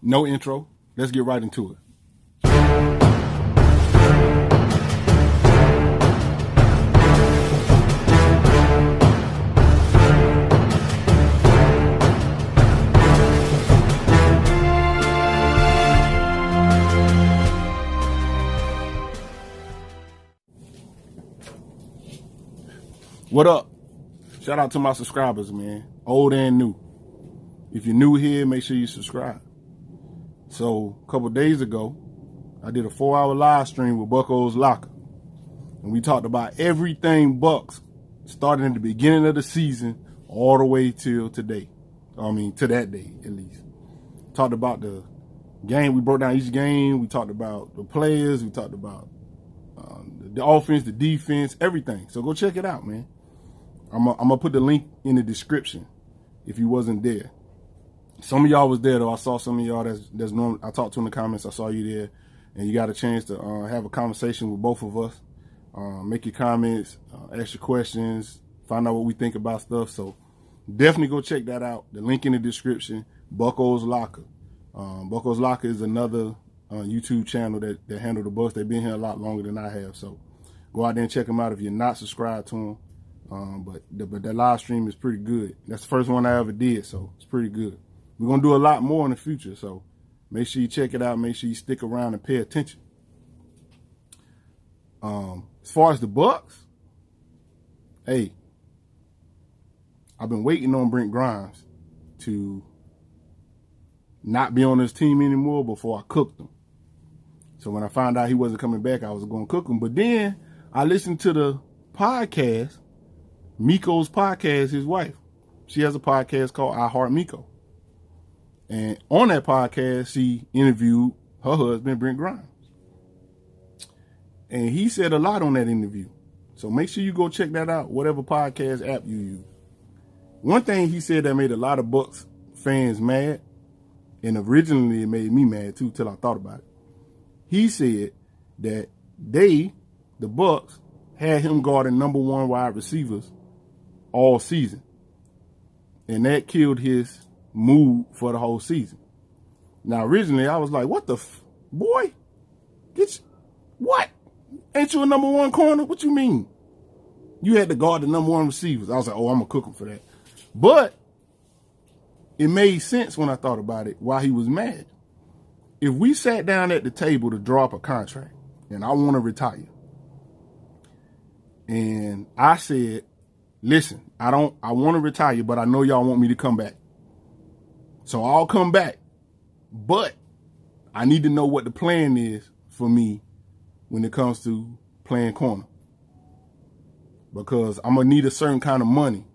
No intro. Let's get right into it. What up? Shout out to my subscribers, man. Old and new. If you're new here, make sure you subscribe. So a couple days ago, I did a 4-hour live stream with Buccos Locker. And we talked about everything Bucks, starting at the beginning of the season all the way till today. To that day, at least. Talked about the game. We broke down each game. We talked about the players. We talked about the offense, the defense, everything. So go check it out, man. I'm gonna put the link in the description if you wasn't there. Some of y'all was there though. I saw some of y'all that's normal. I talked to in the comments. I saw you there, and you got a chance to have a conversation with both of us. Make your comments, ask your questions, find out what we think about stuff. So definitely go check that out. The link in the description. Buccos Locker. Buccos Locker is another YouTube channel that handle the Bucks. They've been here a lot longer than I have. So go out there and check them out if you're not subscribed to them. But that live stream is pretty good. That's the first one I ever did, so it's pretty good. We're going to do a lot more in the future, so make sure you check it out. Make sure you stick around and pay attention. As far as the Bucks, hey, I've been waiting on Brent Grimes to not be on this team anymore before I cooked him. So when I found out he wasn't coming back, I was going to cook him. But then I listened to the podcast, Miko's podcast, his wife. She has a podcast called I Heart Miko. And on that podcast, she interviewed her husband, Brent Grimes. And he said a lot on that interview. So make sure you go check that out, whatever podcast app you use. One thing he said that made a lot of Bucks fans mad, and originally it made me mad too till I thought about it. He said that the Bucks, had him guarding #1 wide receivers all season. And that killed his mood for the whole season. Now, originally, I was like, what the boy? What? Ain't you a #1 corner? What you mean? You had to guard the #1 receivers. I was like, oh, I'm going to cook him for that. But it made sense when I thought about it, why he was mad. If we sat down at the table to draw up a contract, and I want to retire, and I said, listen, I want to retire, but I know y'all want me to come back. So I'll come back. But I need to know what the plan is for me when it comes to playing corner. Because I'm going to need a certain kind of money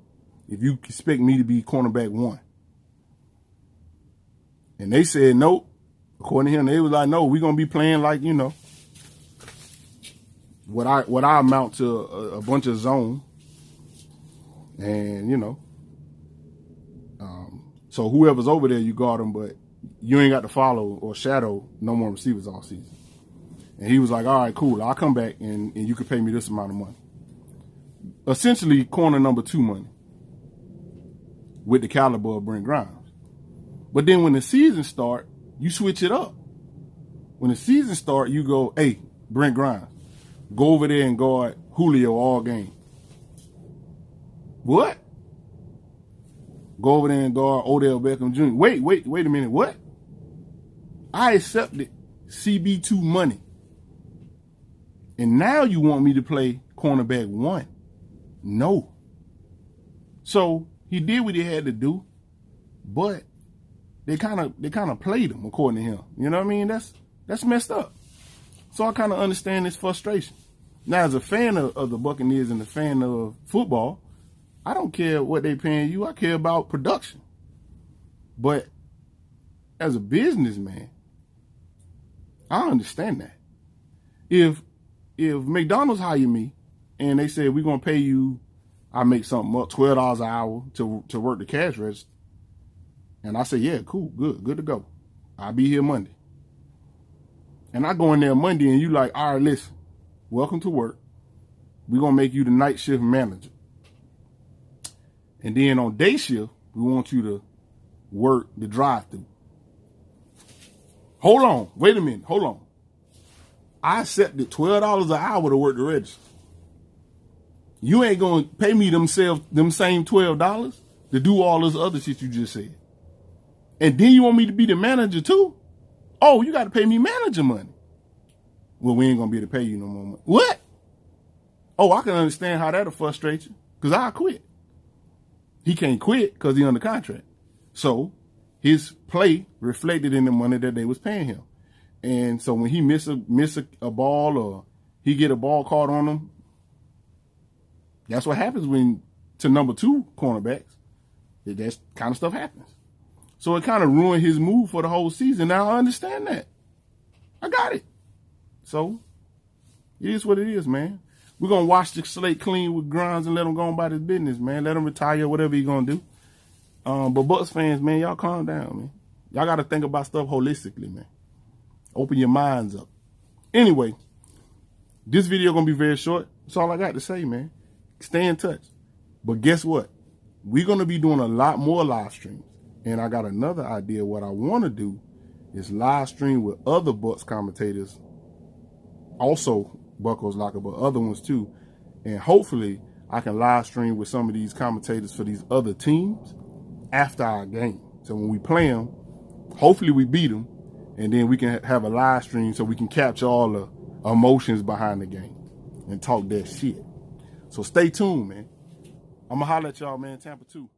if you expect me to be cornerback 1. And they said, nope. According to him, they was like, no, we're going to be playing like, what I amount to a bunch of zone. And, so whoever's over there, you guard them, but you ain't got to follow or shadow no more receivers all season. And he was like, all right, cool. I'll come back and you can pay me this amount of money. Essentially, corner #2 money with the caliber of Brent Grimes. But then when the season start, you switch it up. When the season start, you go, hey, Brent Grimes, go over there and guard Julio all game. What? Go over there and guard Odell Beckham Jr. Wait a minute. What? I accepted CB2 money. And now you want me to play cornerback 1. No. So he did what he had to do, but they kind of played him, according to him. You know what I mean? That's messed up. So I kind of understand this frustration. Now, as a fan of the Buccaneers and a fan of football, I don't care what they paying you. I care about production. But as a businessman, I understand that. If McDonald's hire me and they say we're gonna pay you, I make something up, $12 an hour to work the cash register, and I say, yeah, cool, good to go. I'll be here Monday. And I go in there Monday and you like, all right, listen, welcome to work. We're gonna make you the night shift manager. And then on day shift, we want you to work the drive-thru. Hold on. Wait a minute. Hold on. I accepted $12 an hour to work the register. You ain't going to pay me them same $12 to do all this other shit you just said. And then you want me to be the manager too? Oh, you got to pay me manager money. Well, we ain't going to be able to pay you no more money. What? Oh, I can understand how that'll frustrate you, because I'll quit. He can't quit because he's under contract. So his play reflected in the money that they was paying him. And so when he miss a ball or he get a ball caught on him, that's what happens when to number 2 cornerbacks. That kind of stuff happens. So it kind of ruined his move for the whole season. Now I understand that. I got it. So it is what it is, man. We're going to wash the slate clean with Grimes and let him go on about his business, man. Let him retire, whatever he's going to do. But Bucks fans, man, y'all calm down, man. Y'all got to think about stuff holistically, man. Open your minds up. Anyway, this video going to be very short. That's all I got to say, man. Stay in touch. But guess what? We're going to be doing a lot more live streams. And I got another idea. What I want to do is live stream with other Bucks commentators. Also Buccos Locker, but other ones too. And hopefully I can live stream with some of these commentators for these other teams after our game. So when we play them, hopefully we beat them. And then we can have a live stream so we can capture all the emotions behind the game and talk that shit. So stay tuned, man. I'm going to holler at y'all, man. Tampa 2.